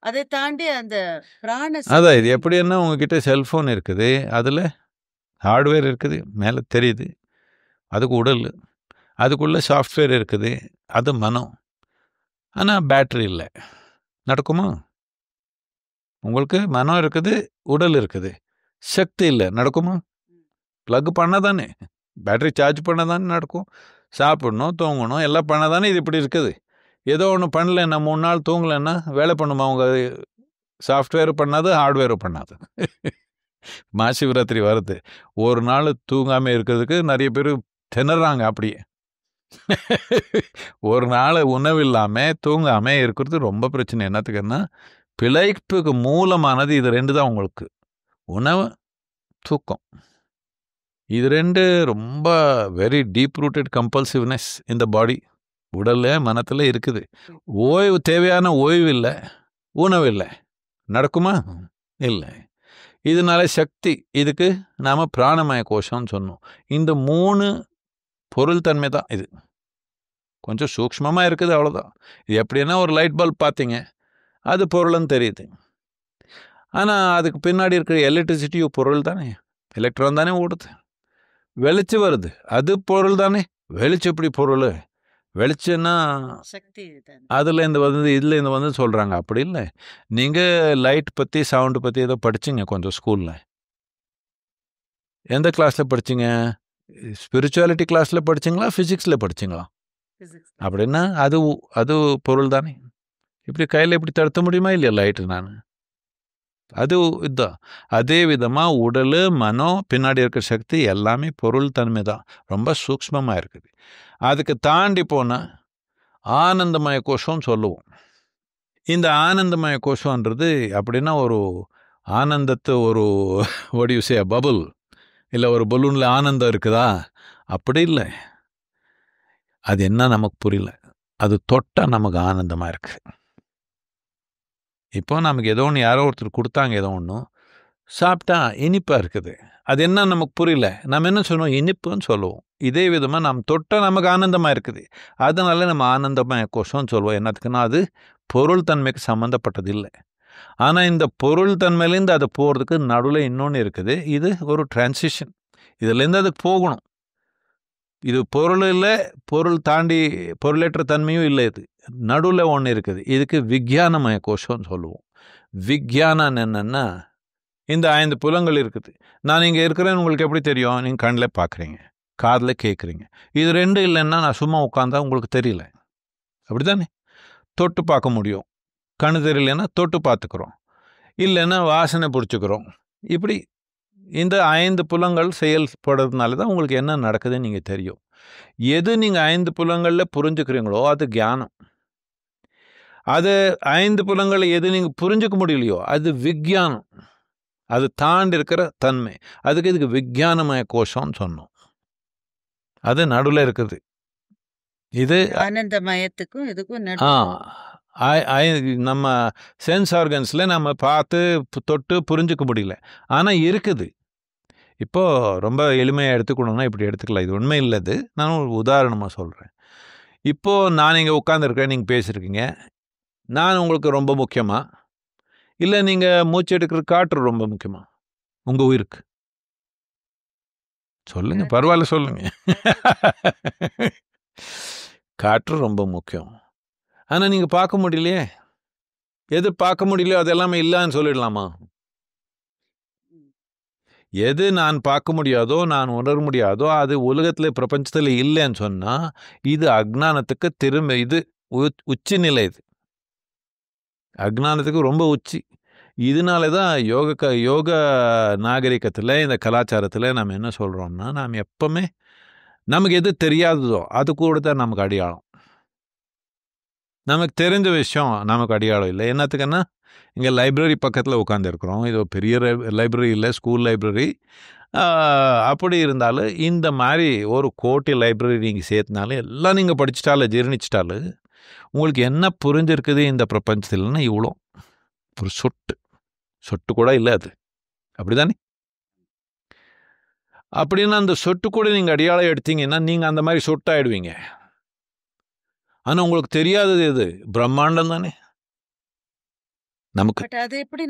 அதை தாண்டி அந்த பிராண அதான் இது எப்படின்னா உங்ககிட்ட செல்ஃபோன் இருக்குது, அதில் ஹார்ட்வேர் இருக்குது, மேலே தெரியுது, அதுக்கு உடல், அதுக்குள்ளே சாஃப்ட்வேர் இருக்குது, அது மனம். ஆனால் பேட்ரி இல்லை. நடக்குமா? உங்களுக்கு மனம் இருக்குது, உடல் இருக்குது, சக்தி இல்லை, நடக்குமா? ப்ளக் பண்ண தானே, பேட்டரி சார்ஜ் பண்ண தானே நடக்கும். சாப்பிடணும், தூங்கணும், எல்லாம் பண்ண தானே இது இப்படி இருக்குது. ஏதோ ஒன்று பண்ணலைன்னா 3 நாள் தூங்கலைன்னா வேலை பண்ணுமா? அவங்க சாஃப்ட்வேர் பண்ணாது, ஹார்ட்வேர் பண்ணாது. மகாசிவராத்திரி வருது, ஒரு நாள் தூங்காமல் இருக்கிறதுக்கு நிறைய பேர் திணறாங்க. அப்படியே ஒரு நாள் உணவு இல்லாமல் தூங்காமல் இருக்கிறது ரொம்ப பிரச்சனை. என்னத்துக்குன்னா பிழைப்புக்கு மூலமானது இது ரெண்டு தான் உங்களுக்கு, உணவு, தூக்கம். இது ரெண்டு ரொம்ப வெரி டீப் ரூட்டட் கம்பல்சிவ்னஸ் இந்த பாடி, உடலில் மனத்தில் இருக்குது. ஓய்வு தேவையான ஓய்வு இல்லை, உணவு இல்லை, நடக்குமா? இல்லை. இதனால சக்தி, இதுக்கு நாம் பிராணமய கோஷம்னு சொன்னோம். இந்த 3 பொருள் தன்மை தான் இது. கொஞ்சம் சூக்ஷ்மமாக இருக்குது, அவ்வளோதான். இது எப்படின்னா ஒரு லைட் பல்ப் பார்த்தீங்க, அது பொருள்னு தெரியுது. ஆனால் அதுக்கு பின்னாடி இருக்கிற எலக்ட்ரிசிட்டியும் பொருள் தானே, எலக்ட்ரான் தானே ஓடுது, வெளிச்சம் வருது, அது பொருள் தானே. வெளிச்சம் எப்படி பொருள்? வெளிச்சம்னா சக்தி. அதுலேருந்து வந்து இதுலேருந்து வந்து சொல்கிறாங்க, அப்படி இல்லை. நீங்கள் லைட் பற்றி சவுண்டு பற்றி ஏதோ படிச்சிங்க கொஞ்சம் ஸ்கூலில். எந்த கிளாஸில் படிச்சிங்க? ஸ்பிரிச்சுவாலிட்டி கிளாஸில் படிச்சிங்களா, ஃபிசிக்ஸில் படிச்சிங்களா? அப்படின்னா அது பொருள் தானே. இப்படி கையில் இப்படி தடுத்த முடியுமா இல்லையா லைட்டு? நான் அது இதுதான். அதே விதமாக உடல், மனம், பின்னாடி இருக்கிற சக்தி எல்லாமே பொருள் தன்மை தான், ரொம்ப சூக்ஷ்மமாக இருக்குது. அதுக்கு தாண்டி போனால் ஆனந்தமய கோஷம்னு சொல்லுவோம். இந்த ஆனந்தமய கோஷம்ன்றது அப்படின்னா ஒரு ஆனந்தத்தை ஒரு ஒடியுசே பபுள் இல்லை ஒரு பலூனில் ஆனந்தம் இருக்குதா? அப்படி இல்லை. அது என்ன நமக்கு புரியல. அது தொட்டால் நமக்கு ஆனந்தமாக இருக்குது. இப்போ நமக்கு ஏதோ ஒன்று யாரோ ஒருத்தர் கொடுத்தாங்க, ஏதோ ஒன்று சாப்பிட்டா இனிப்பாக இருக்குது. அது என்ன நமக்கு புரியல. நம்ம என்ன சொல்லுவோம்? இனிப்புன்னு சொல்லுவோம். இதே விதமாக நம்ம தொட்டால் நமக்கு ஆனந்தமாக இருக்குது. அதனால நம்ம ஆனந்தமாக கோஷம்னு சொல்லுவோம். என்னத்துக்குன்னா அது பொருள் தன்மைக்கு சம்மந்தப்பட்டது இல்லை. ஆனால் இந்த பொருள் தன்மையிலேருந்து அது போகிறதுக்கு நடுவில் இன்னொன்று இருக்குது. இது ஒரு டிரான்சிஷன். இதுலேருந்து அதுக்கு போகணும். இது பொருள் இல்லை, பொருள் தாண்டி பொருளேற்ற தன்மையும் இல்லை. இது நடுவில் ஒன்று இருக்குது. இதுக்கு விஞ்ஞானமய கோஷம்னு சொல்லுவோம். விஞ்ஞானம் என்னென்னா, இந்த 5 புலங்கள் இருக்குது. நான் இங்கே இருக்கிறேன்னு உங்களுக்கு எப்படி தெரியும்? நீங்கள் கண்ணில் பார்க்குறீங்க, காதில் கேட்குறீங்க. இது 2 இல்லைன்னா நான் சும்மா உட்காந்தா உங்களுக்கு தெரியல. அப்படி தானே? தொட்டு பார்க்க முடியும். கண்ணு தெரியலன்னா தொட்டு பார்த்துக்கிறோம், இல்லைன்னா வாசனை பிடிச்சிக்கிறோம். இப்படி இந்த 5 புலங்கள் செயல்படுறதுனால தான் உங்களுக்கு என்ன நடக்குதுன்னு நீங்கள் தெரியும். எது நீங்கள் 5 புலங்களில் புரிஞ்சுக்கிறீங்களோ அது ஞானம். அது 5 புலங்களை எது நீங்கள் புரிஞ்சுக்க முடியலையோ அது விஞ்ஞானம். அது தாண்டி இருக்கிற தன்மை. அதுக்கு இதுக்கு விஞ்ஞானமய கோஷம்னு சொன்னோம். அது நடுவில் இருக்குது. இது ஆனந்தமயத்துக்கும் இதுக்கும் நம்ம சென்ஸ் ஆர்கன்ஸில் நம்ம பார்த்து தொட்டு புரிஞ்சுக்க முடியல, ஆனால் இருக்குது. இப்போது ரொம்ப எளிமையாக எடுத்துக்கணுன்னா இப்படி எடுத்துக்கலாம். இது உண்மை இல்லது, நான் ஒரு உதாரணமாக சொல்கிறேன். இப்போது நான் இங்கே உட்காந்துருக்கேன், நீங்கள் பேசியிருக்கீங்க. நான் உங்களுக்கு ரொம்ப முக்கியமா, இல்லை நீங்கள் மூச்சு எடுக்கிற காற்று ரொம்ப முக்கியமா உங்கள் உயிருக்கு? சொல்லுங்கள், பரவாயில்ல சொல்லுங்கள். காற்று ரொம்ப முக்கியம். ஆனால் நீங்கள் பார்க்க முடியலையே. எது பார்க்க முடியலையோ அது எல்லாமே இல்லைன்னு சொல்லிடலாமா? எது நான் பார்க்க முடியாதோ, நான் உணர முடியாதோ, அது உலகத்தில் பிரபஞ்சத்தில் இல்லைன்னு சொன்னால் இது அஜ்ஞானத்துக்கு திரும்ப இது உச்சி நிலை. இது அஜ்ஞானத்துக்கு ரொம்ப உச்சி. இதனால தான் யோக நாகரிகத்தில், இந்த கலாச்சாரத்தில் நம்ம என்ன சொல்கிறோம்னா, நாம் எப்பவுமே நமக்கு எது தெரியாததோ அது கூட தான் நமக்கு அடையாளம். நமக்கு தெரிஞ்ச விஷயம் நமக்கு அடையாளம் இல்லை. என்னத்துக்குன்னா, இங்கே லைப்ரரி பக்கத்தில் உட்காந்துருக்குறோம். இது பெரிய லைப்ரரி இல்லை, ஸ்கூல் லைப்ரரி. அப்படி இருந்தாலும் இந்த மாதிரி ஒரு கோட்டி லைப்ரரி நீங்கள் சேர்த்துனாலும் எல்லாம் நீங்கள் படிச்சிட்டாலும் ஜீர்ணிச்சிட்டாலும் உங்களுக்கு என்ன புரிஞ்சிருக்குது இந்த பிரபஞ்சத்தில்னா இவ்வளோ ஒரு சொட்டு கூட இல்லை. அது அப்படி தானே? அப்படின்னா அந்த சொட்டு கூட நீங்கள் அடையாளம் எடுத்தீங்கன்னா நீங்கள் அந்த மாதிரி சொட்டாயிடுவீங்க. ஆனால் உங்களுக்கு தெரியாதது எது? பிரம்மாண்டம் தானே. நமக்கு அது எப்படி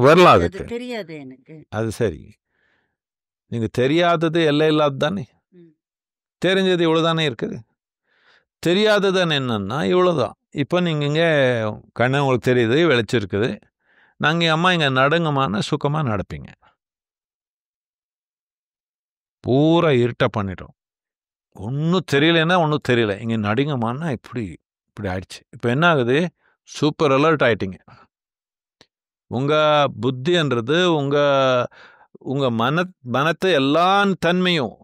வரலாம், அதுக்கு தெரியாது எனக்கு. அது சரி. நீங்கள் தெரியாதது எல்லாம் இல்லாது தானே. தெரிஞ்சது இவ்வளோ தானே இருக்குது. தெரியாதது என்னன்னா இவ்வளோதான். இப்போ நீங்கள் இங்கே கண்ணு உங்களுக்கு தெரியுது, வெளிச்சிருக்குது. நாங்கள் அம்மா இங்கே நடுங்கமான சுகமாக நடப்பீங்க. பூரா இருட்டாக பண்ணிட்டோம். ஒன்றும் தெரியலன்னா ஒன்றும் தெரியல. இங்கே நடுங்கமானா இப்படி ஆயிடுச்சு. இப்போ என்ன ஆகுது? சூப்பர் அலர்ட் ஆகிட்டிங்க. உங்கள் புத்தின்றது உங்கள் மனத்தை எல்லா தன்மையும்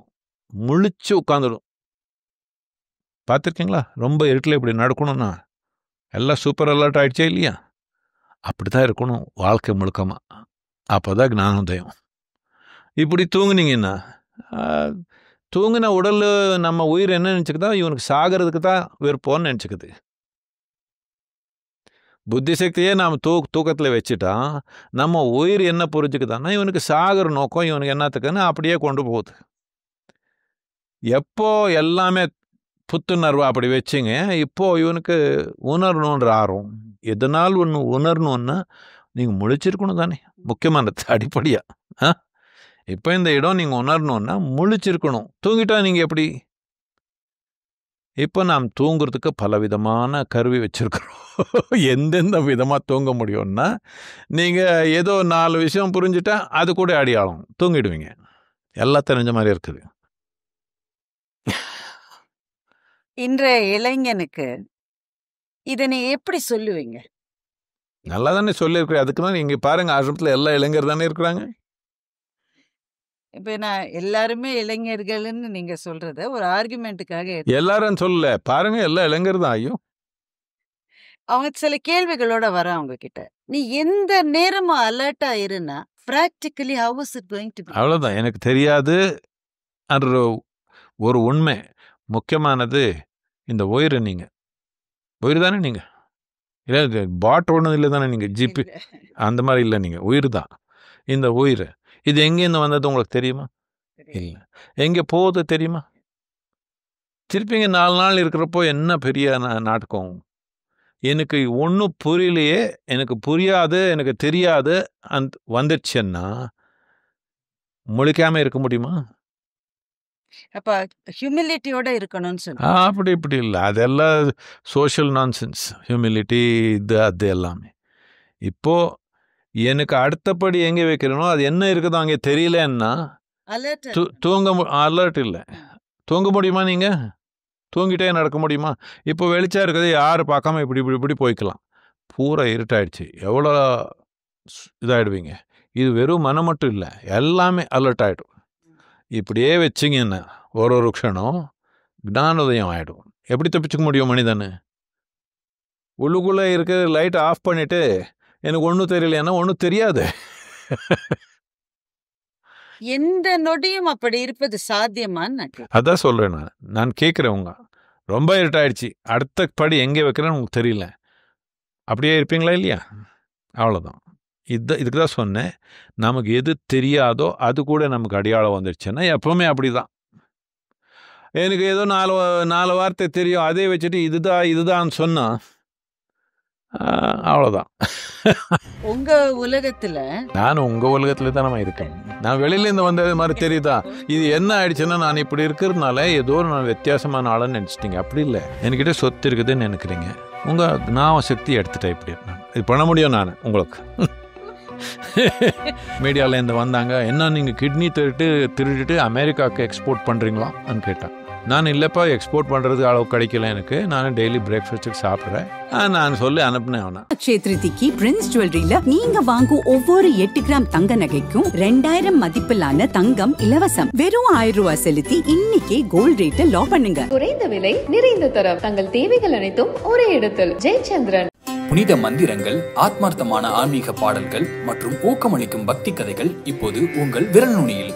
முழிச்சு உட்காந்துடும். பார்த்துருக்கீங்களா? ரொம்ப இருட்டில் இப்படி நடக்கணும்னா எல்லாம் சூப்பர் அலர்ட் ஆகிடுச்சே இல்லையா? அப்படி தான் இருக்கணும் வாழ்க்கை முழுக்கமாக. அப்போ தான் ஞானோதயம். இப்படி தூங்குனீங்கன்னா தூங்கின உடல் நம்ம உயிர் என்ன நினச்சிக்குதா? இவனுக்கு சாகிறதுக்கு தான் விருப்பம்னு நினச்சிக்குது. புத்தி சக்தியே நாம் தூக்கத்தில் வச்சுட்டா நம்ம உயிர் என்ன புரிஞ்சுக்குதான்னா இவனுக்கு சாகிற நோக்கம் இவனுக்கு என்னத்துக்குன்னு அப்படியே கொண்டு போகுது. எப்போ எல்லாமே புத்துணர்வு அப்படி வச்சுங்க, இப்போது இவனுக்கு உணரணுன்ற ஆர்வம். எதனால் ஒன்று உணரணுன்னா நீங்கள் முழிச்சிருக்கணும் தானே, முக்கியமானது அடிப்படையாக. இப்போ இந்த இடம் நீங்கள் உணரணுன்னா முழிச்சிருக்கணும். தூங்கிட்டா நீங்கள் எப்படி? இப்போ நாம் தூங்குறதுக்கு பலவிதமான கருவி வச்சுருக்குறோம். எந்தெந்த விதமாக தூங்க முடியும்னா நீங்கள் ஏதோ 4 விஷயம் புரிஞ்சுட்டா அது கூட அடையாளம் தூங்கிடுவீங்க. எல்லாம் தெரிஞ்ச மாதிரி இருக்குது. இன்றைய இளைஞனுக்கு இதனை எப்படி சொல்லுவீங்க? நல்லா தானே சொல்லியிருக்கிறேன். அதுக்கு தான் இங்கே பாருங்கள், ஆசிரமத்தில் எல்லா இளைஞர் தானே இருக்கிறாங்க. இப்போ நான் எல்லாருமே இளைஞர்கள்னு நீங்க சொல்றத ஒரு ஆர்குமெண்ட்டுக்காக எல்லாரும் சொல்லல, பாருங்க எல்லா இளைஞர் தான். ஐயோ, அவங்க சில கேள்விகளோட வர அவங்க கிட்ட, நீ எந்த நேரமும் அலர்ட்டா இருந்தா practically how is it going to be? அவ்வளோதான். எனக்கு தெரியாது என்ற ஒரு உண்மை. முக்கியமானது இந்த உயிர். நீங்கள் உயிர் தானே? நீங்கள் இல்லை பாட் ஒன்றும் இல்லை தானே? நீங்கள் ஜிபி அந்த மாதிரி இல்லை. நீங்கள் உயிர் தான். இந்த உயிர் இது எங்கேருந்து வந்தது உங்களுக்கு தெரியுமா? இல்லை. எங்கே போகுது தெரியுமா? திருப்பிங்க 4 நாள் இருக்கிறப்போ என்ன பெரிய நாடகம். எனக்கு ஒன்றும் புரியலையே, எனக்கு புரியாது, எனக்கு தெரியாது வந்துடுச்சுன்னா முழிக்காமல் இருக்க முடியுமா? அப்ப ஹியூமிலிட்டியோட இருக்கணும்னு சொல்லி அப்படி இப்படி இல்லை. அதெல்லாம் சோஷியல் நான்சென்ஸ். ஹியூமிலிட்டி இது அது எல்லாமே. இப்போது எனக்கு அடுத்தபடி எங்கே வைக்கிறனோ அது என்ன இருக்குதோ அங்கே தெரியலன்னா அலர்ட் இல்லை. தூங்க முடியுமா? நீங்கள் தூங்கிட்டே நடக்க முடியுமா? இப்போ வெளிச்சம் இருக்குது, யார் பார்க்காம இப்படி இப்படி இப்படி போய்க்கலாம். பூரா இருட்டாயிடுச்சு, எவ்வளோ இதாகிடுவீங்க. இது வெறும் மனம் மட்டும் இல்லை, எல்லாமே அலர்ட் ஆகிடும். இப்படியே வச்சிங்கன்னா ஒரு க்ஷணம் ஞானோதயம் ஆகிடும். எப்படி தப்பிச்சுக்க முடியும் மனிதன்? உள்ளுக்குள்ளே இருக்க லைட்டை ஆஃப் பண்ணிவிட்டு எனக்கு ஒன்றும் தெரியலைன்னா ஒன்றும் தெரியாது. எந்த நொடியும் அப்படி இருப்பது சாத்தியமான்னு அதான் சொல்கிறேன். நான் கேட்குறேன், ரொம்ப இருட்டாயிடுச்சு, அடுத்த படி எங்கே வைக்கிறேன்னு உங்களுக்கு தெரியல, அப்படியே இருப்பீங்களா? இல்லையா? அவ்வளோதான். இதுக்கு தான் சொன்னேன், நமக்கு எது தெரியாதோ அது கூட நமக்கு அடையாளம் வந்துடுச்சுன்னா எப்போவுமே அப்படி தான். எனக்கு ஏதோ 4 வார்த்தை தெரியும், அதே வச்சுட்டு இதுதான் சொன்னால் அவ்வளோதான். உங்க உலகத்துல நான் உங்கள் உலகத்துல தான் நம்ம இருக்கேன். நான் வெளியிலேருந்து வந்தது மாதிரி தெரியுதா? இது என்ன ஆயிடுச்சுன்னா நான் இப்படி இருக்கிறதுனால ஏதோ நான் வித்தியாசமான ஆளுன்னு நினச்சிட்டிங்க. அப்படி இல்லை, என்கிட்ட சொத்து இருக்குதுன்னு நினைக்கிறீங்க. உங்கள் நான் சக்தி எடுத்துட்டேன். இப்படி நான் இது பண்ண முடியும். நான் உங்களுக்கு மீடியாவிலேருந்து வந்தாங்க, என்ன நீங்கள் கிட்னி திருடிட்டு அமெரிக்காவுக்கு எக்ஸ்போர்ட் பண்ணுறீங்களா అని கேட்டேன். நான் இல்லைப்பா, எக்ஸ்போர்ட் பண்ணுறது அளவு கிடைக்கல எனக்கு, நான் டெய்லி பிரேக்ஃபாஸ்ட்டுக்கு சாப்பிட்றேன் நான் சொல்லி அனுப்புனேன். அவனை க்ஷேத்ரிதிக்கு பிரின்ஸ் ஜுவல்லரியில நீங்க வாங்கும் ஒவ்வொரு 8 கிராம் தங்க நகைக்கும் 2000 மதிப்பிலான தங்கம் இலவசம். வெறும் 1000 ரூபாய் செலுத்தி இன்னைக்கே கோல்ட் ரேட்டை லாக் பண்ணுங்க. குறைந்த விலை, நிறைந்த தரம், தங்கள் தேவைகள் அனைத்தும் ஒரே இடத்தில். ஜெயச்சந்திரன். புனித மந்திரங்கள், ஆத்மார்த்தமான ஆன்மீக பாடல்கள் மற்றும் ஊக்கமளிக்கும் பக்தி கதைகள் இப்போது உங்கள் விரல் நுனியில்.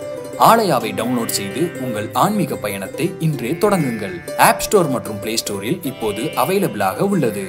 ஆலயாவை டவுன்லோட் செய்து உங்கள் ஆன்மீக பயணத்தை இன்றே தொடங்குங்கள். ஆப் ஸ்டோர் மற்றும் பிளே ஸ்டோரில் இப்போது அவைலபிளாக உள்ளது.